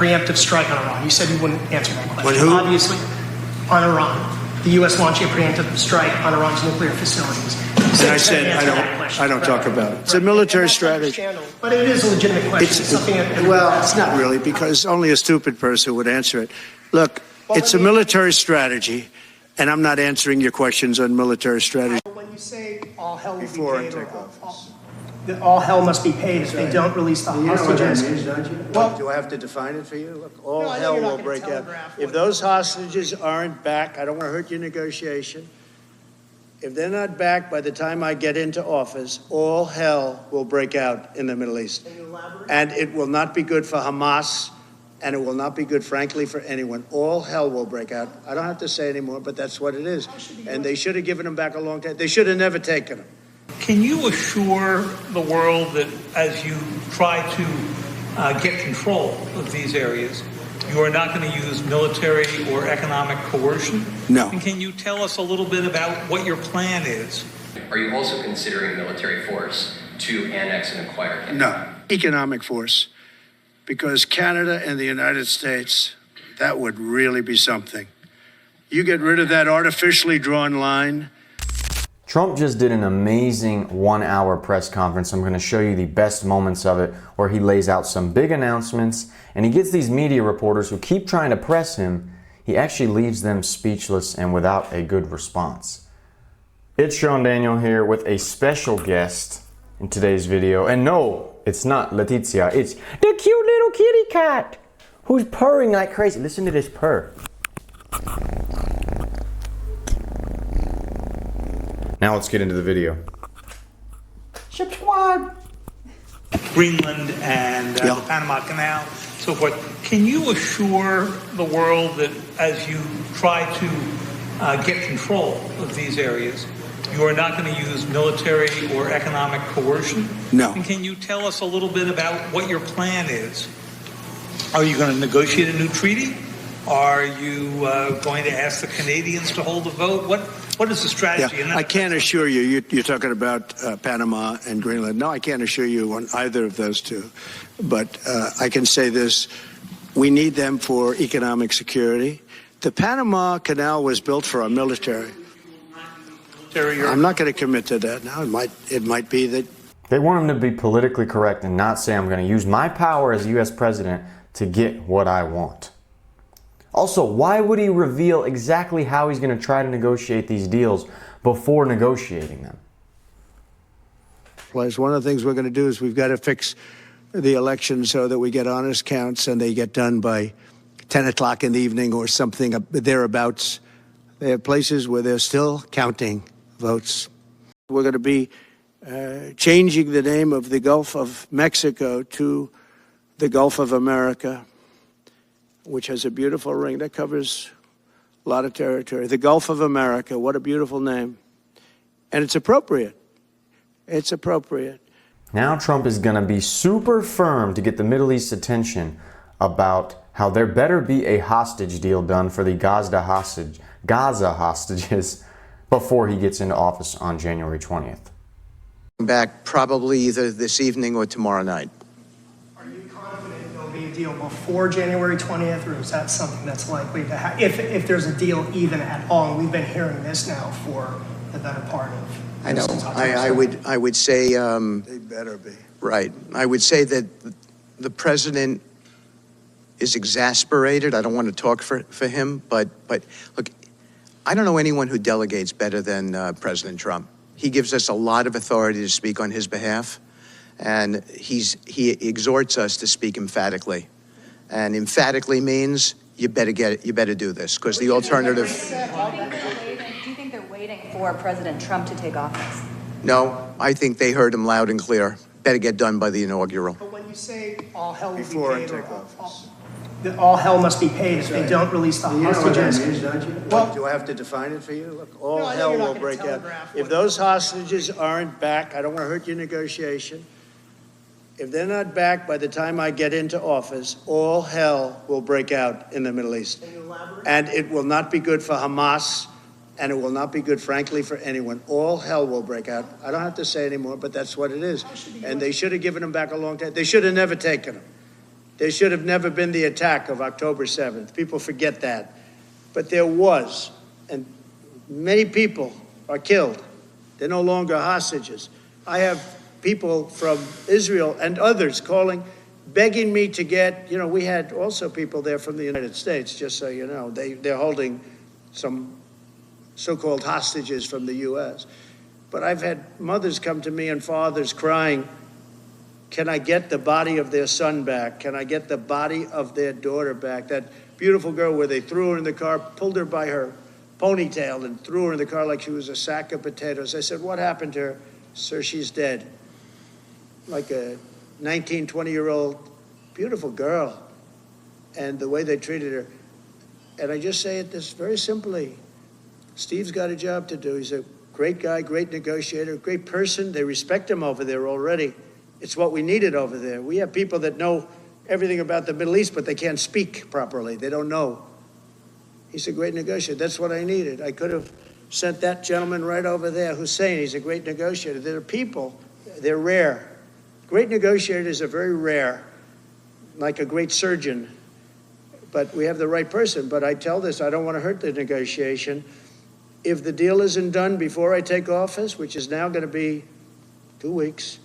preemptive strike on Iran? You said you wouldn't answer that question. On who? Obviously, on Iran. The U.S. launching a preemptive strike on Iran's nuclear facilities. And I said I don't talk about it. It's a military strategy. But it is a legitimate question. It's not really, because only a stupid person would answer it. Look, it's a military strategy, and I'm not answering your questions on military strategy. When you say all hell will Before be I paid, take office. all hell must be paid if they don't release the hostages. You know what that means, don't you? Well, do I have to define it for you? Look, all hell will break out. If those hostages aren't back, I don't want to hurt your negotiation. If they're not back by the time I get into office, all hell will break out in the Middle East. And it will not be good for Hamas, and it will not be good, frankly, for anyone. All hell will break out. I don't have to say anymore, but that's what it is. And they should have given them back a long time. They should have never taken them. Can you assure the world that as you try to get control of these areas, you are not going to use military or economic coercion? No. And can you tell us a little bit about what your plan is? Are you also considering military force to annex and acquire Canada? No. Economic force. Because Canada and the United States, that would really be something. You get rid of that artificially drawn line. Trump just did an amazing 1-hour press conference. I'm going to show you the best moments of it, where he lays out some big announcements and he gets these media reporters who keep trying to press him. He actually leaves them speechless and without a good response. It's itsSeanDaniel here with a special guest in today's video. And no, it's not Letizia. It's the cute little kitty cat who's purring like crazy. Listen to this purr. Now let's get into the video. Subscribe. Greenland and the Panama Canal, so forth. Can you assure the world that as you try to get control of these areas, you are not going to use military or economic coercion? No. And can you tell us a little bit about what your plan is? Are you going to negotiate a new treaty? Are you going to ask the Canadians to hold a vote? What is the strategy? Yeah, I can't assure you. You're talking about Panama and Greenland. No, I can't assure you on either of those two. But I can say this. We need them for economic security. The Panama Canal was built for our military. I'm not going to commit to that now. It might be that. They want him to be politically correct and not say I'm going to use my power as U.S. president to get what I want. Also, why would he reveal exactly how he's going to try to negotiate these deals before negotiating them? One of the things we're going to do is we've got to fix the election so that we get honest counts and they get done by 10 o'clock in the evening or something thereabouts. They have places where they're still counting votes. We're going to be changing the name of the Gulf of Mexico to the Gulf of America, which has a beautiful ring that covers a lot of territory. The Gulf of America, what a beautiful name. And it's appropriate. It's appropriate. Now Trump is going to be super firm to get the Middle East's attention about how there better be a hostage deal done for the Gaza hostages before he gets into office on January 20th. Back probably either this evening or tomorrow night. Deal before January 20th, or is that something that's likely to happen if there's a deal even at all? And we've been hearing this now for the better part of. I know. I would say. They better be. Right. I would say that the president is exasperated. I don't want to talk for him, but look, I don't know anyone who delegates better than President Trump. He gives us a lot of authority to speak on his behalf. And he exhorts us to speak emphatically. And emphatically means you better get it, you better do this, because the alternative. Do you think they're waiting for President Trump to take office? No, I think they heard him loud and clear. Better get done by the inaugural. But when you say all hell will Before be I paid, take office. All hell must be paid if they don't release the hostages. You know what that means, don't you? Well, do I have to define it for you? Look, all hell will break out. If those hostages aren't back, I don't want to hurt your negotiation. If they're not back by the time I get into office, all hell will break out in the Middle East. And it will not be good for Hamas, and it will not be good, frankly, for anyone. All hell will break out. I don't have to say anymore, but that's what it is. And they should have given them back a long time. They should have never taken them. There should have never been the attack of October 7th. People forget that. But there was, and many people are killed. They're no longer hostages. I have people from Israel and others calling, begging me to get, we had also people there from the United States, just so you know. They're holding some so-called hostages from the U.S. But I've had mothers come to me and fathers crying, can I get the body of their son back? Can I get the body of their daughter back? That beautiful girl where they threw her in the car, pulled her by her ponytail and threw her in the car like she was a sack of potatoes. I said, what happened to her? Sir, she's dead. Like a 19, 20-year-old beautiful girl. And the way they treated her. And I just say it this very simply. Steve's got a job to do. He's a great guy, great negotiator, great person. They respect him over there already. It's what we needed over there. We have people that know everything about the Middle East, but they can't speak properly. They don't know. He's a great negotiator. That's what I needed. I could have sent that gentleman right over there, Hussein. He's a great negotiator. There are people, they're rare. Great negotiators are very rare, like a great surgeon. But we have the right person. But I tell this, I don't want to hurt the negotiation. If the deal isn't done before I take office, which is now going to be 2 weeks,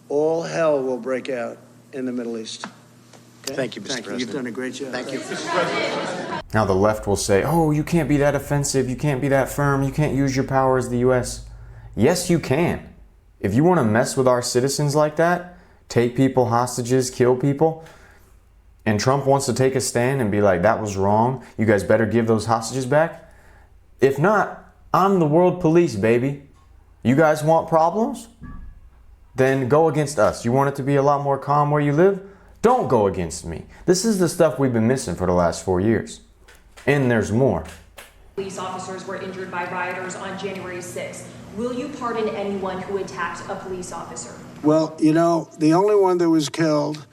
all hell will break out in the Middle East. Okay? Thank you, Mr. Thank you. President. You've done a great job. Thank you. Now the left will say, oh, you can't be that offensive, you can't be that firm, you can't use your power as the U.S. Yes, you can. If you want to mess with our citizens like that, take people hostages, kill people, and Trump wants to take a stand and be like, that was wrong, you guys better give those hostages back. If not, I'm the world police, baby. You guys want problems? Then go against us. You want it to be a lot more calm where you live? Don't go against me. This is the stuff we've been missing for the last 4 years. And there's more. Police officers were injured by rioters on January 6th. Will you pardon anyone who attacked a police officer? Well, the only one that was killed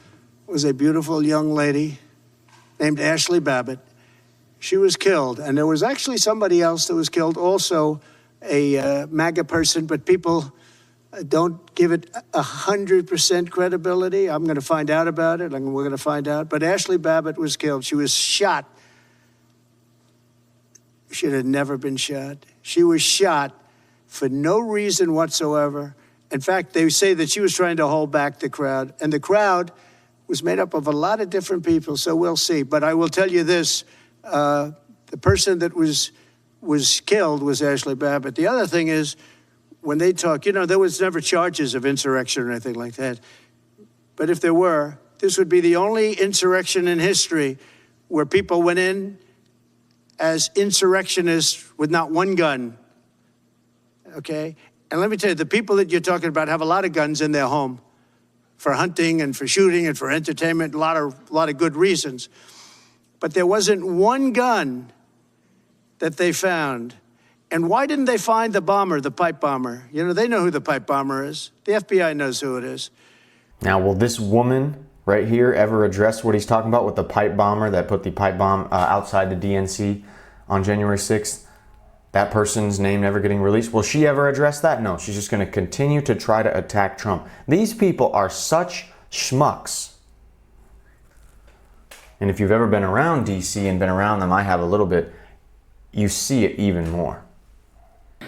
was a beautiful young lady named Ashley Babbitt. She was killed, and there was actually somebody else that was killed, also a MAGA person, but people don't give it 100% credibility. I'm going to find out about it, and we're going to find out. But Ashley Babbitt was killed. She was shot. She had never been shot. She was shot for no reason whatsoever. In fact, they say that she was trying to hold back the crowd, and the crowd was made up of a lot of different people, so we'll see. But I will tell you this, the person that was killed was Ashley Babbitt. The other thing is, when they talk, there was never charges of insurrection or anything like that. But if there were, this would be the only insurrection in history where people went in as insurrectionists with not one gun, okay? And let me tell you, the people that you're talking about have a lot of guns in their home for hunting and for shooting and for entertainment, a lot of good reasons. But there wasn't one gun that they found. And why didn't they find the bomber, the pipe bomber? They know who the pipe bomber is. The FBI knows who it is. Now, will this woman right here ever address what he's talking about with the pipe bomber that put the pipe bomb outside the DNC on January 6th? That person's name never getting released. Will she ever address that? No, she's just going to continue to try to attack Trump. These people are such schmucks. And if you've ever been around DC and been around them, I have a little bit, you see it even more.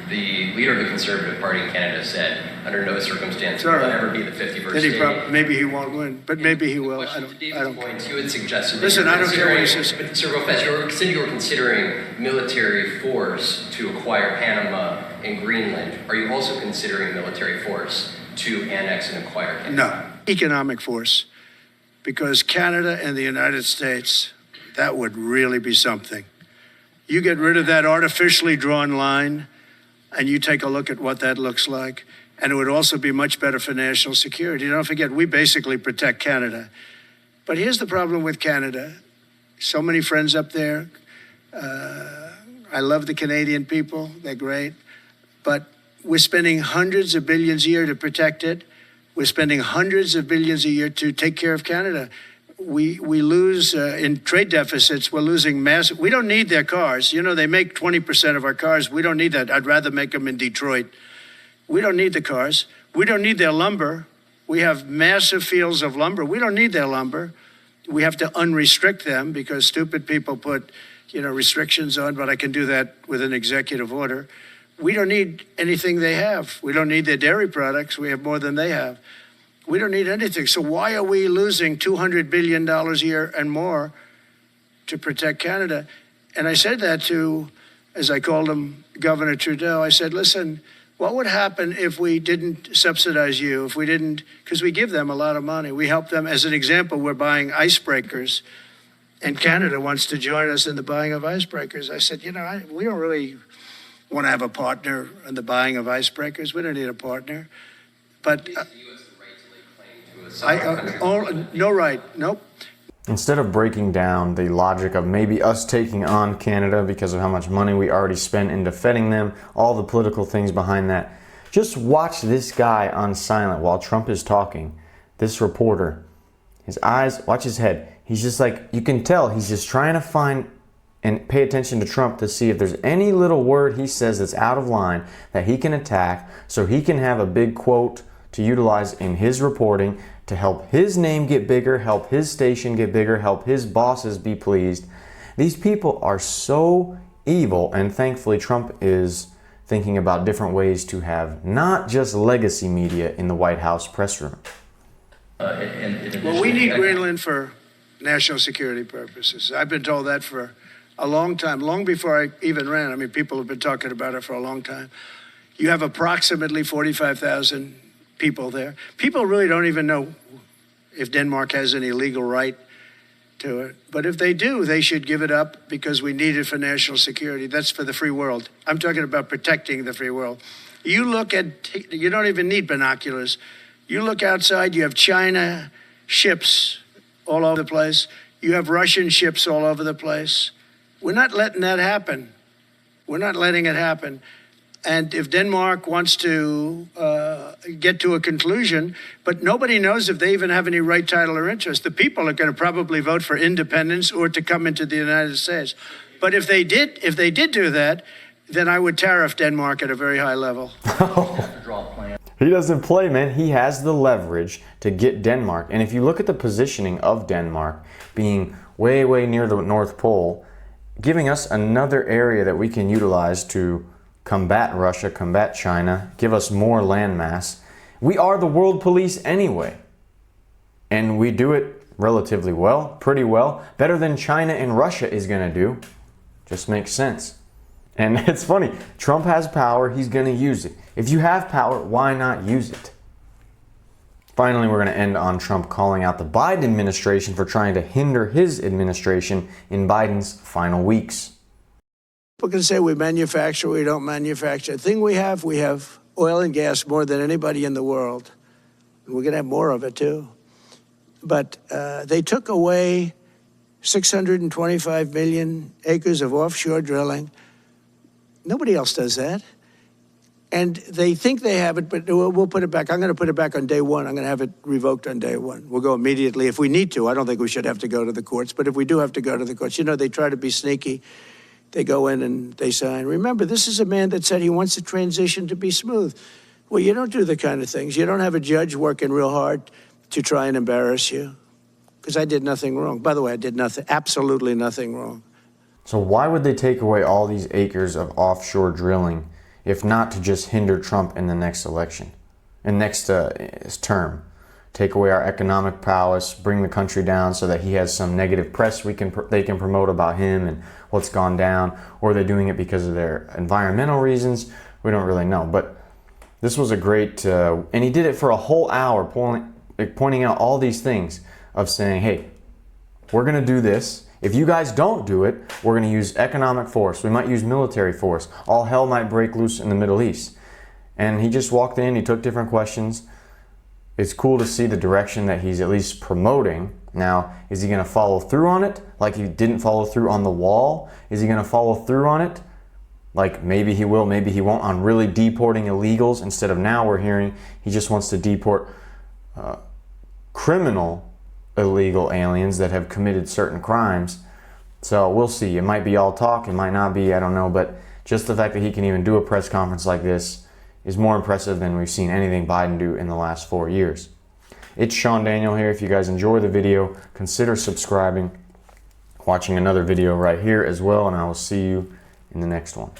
The leader of the Conservative Party in Canada said, under no circumstance will it ever be the 51st state. Maybe he won't win, but maybe he will. I don't care. You had suggested Listen, I don't care what he says. But Sir Lopez, you said you were considering military force to acquire Panama and Greenland. Are you also considering military force to annex and acquire Canada? No, economic force. Because Canada and the United States, that would really be something. You get rid of that artificially drawn line, and you take a look at what that looks like, and it would also be much better for national security. Don't forget, we basically protect Canada. But here's the problem with Canada. So many friends up there. I love the Canadian people. They're great. But we're spending hundreds of billions a year to protect it. We're spending hundreds of billions a year to take care of Canada. We lose in trade deficits. We're losing massive. We don't need their cars. They make 20% of our cars. We don't need that. I'd rather make them in Detroit. We don't need the cars. We don't need their lumber. We have massive fields of lumber. We don't need their lumber. we have to unrestrict them because stupid people put, restrictions on, but I can do that with an executive order. We don't need anything they have. We don't need their dairy products. We have more than they have. We don't need anything. So why are we losing $200 billion a year and more to protect Canada? And I said that to, as I called him, Governor Trudeau. I said, listen, what would happen if we didn't subsidize you, if we didn't, because we give them a lot of money. We help them. As an example, we're buying icebreakers, and Canada wants to join us in the buying of icebreakers. I said, we don't really want to have a partner in the buying of icebreakers. We don't need a partner. But no right, nope. Instead of breaking down the logic of maybe us taking on Canada because of how much money we already spent in defending them, all the political things behind that, just watch this guy on silent while Trump is talking. This reporter, his eyes, watch his head. He's just like, you can tell he's just trying to find and pay attention to Trump to see if there's any little word he says that's out of line that he can attack so he can have a big quote to utilize in his reporting to help his name get bigger, help his station get bigger, help his bosses be pleased. These people are so evil, and thankfully Trump is thinking about different ways to have not just legacy media in the White House press room. Well, we need Greenland for national security purposes. I've been told that for a long time, long before I even ran. I mean, people have been talking about it for a long time. You have approximately 45,000 people there. People really don't even know if Denmark has any legal right to it. But if they do, they should give it up because we need it for national security. That's for the free world. I'm talking about protecting the free world. You look at, you don't even need binoculars. You look outside, you have China ships all over the place. You have Russian ships all over the place. We're not letting that happen. We're not letting it happen. And if Denmark wants to get to a conclusion, but nobody knows if they even have any right, title, or interest. The people are going to probably vote for independence or to come into the United States. But if they did do that, then I would tariff Denmark at a very high level. He doesn't play, man. He has the leverage to get Denmark. And if you look at the positioning of Denmark being way, way near the North Pole, giving us another area that we can utilize to combat Russia, combat China, give us more landmass. We are the world police anyway. And we do it relatively well, pretty well, better than China and Russia is going to do. Just makes sense. And it's funny, Trump has power, he's going to use it. If you have power, why not use it? Finally, we're going to end on Trump calling out the Biden administration for trying to hinder his administration in Biden's final weeks. People can say we manufacture, we don't manufacture. The thing we have oil and gas more than anybody in the world. And we're going to have more of it, too. But they took away 625 million acres of offshore drilling. Nobody else does that. And they think they have it, but we'll put it back. I'm going to put it back on day one. I'm going to have it revoked on day one. We'll go immediately if we need to. I don't think we should have to go to the courts, but if we do have to go to the courts, they try to be sneaky. They go in and they sign. Remember, this is a man that said he wants the transition to be smooth. Well, you don't do the kind of things. You don't have a judge working real hard to try and embarrass you. Because I did nothing wrong. By the way, I did nothing, absolutely nothing wrong. So why would they take away all these acres of offshore drilling if not to just hinder Trump in the next election, in next term? Take away our economic prowess, bring the country down so that he has some negative press they can promote about him and what's gone down, or are they doing it because of their environmental reasons? We don't really know. But this was a great, and he did it for a whole hour, pointing out all these things of saying, hey, we're going to do this. If you guys don't do it, we're going to use economic force. We might use military force. All hell might break loose in the Middle East. And he just walked in, he took different questions. It's cool to see the direction that he's at least promoting. Now, is he going to follow through on it like he didn't follow through on the wall? Is he going to follow through on it like maybe he will, maybe he won't, on really deporting illegals instead of now we're hearing he just wants to deport criminal illegal aliens that have committed certain crimes. So we'll see. It might be all talk, it might not be, I don't know, but just the fact that he can even do a press conference like this is more impressive than we've seen anything Biden do in the last 4 years. It's Sean Daniel here. If you guys enjoy the video, consider subscribing, watching another video right here as well, and I will see you in the next one.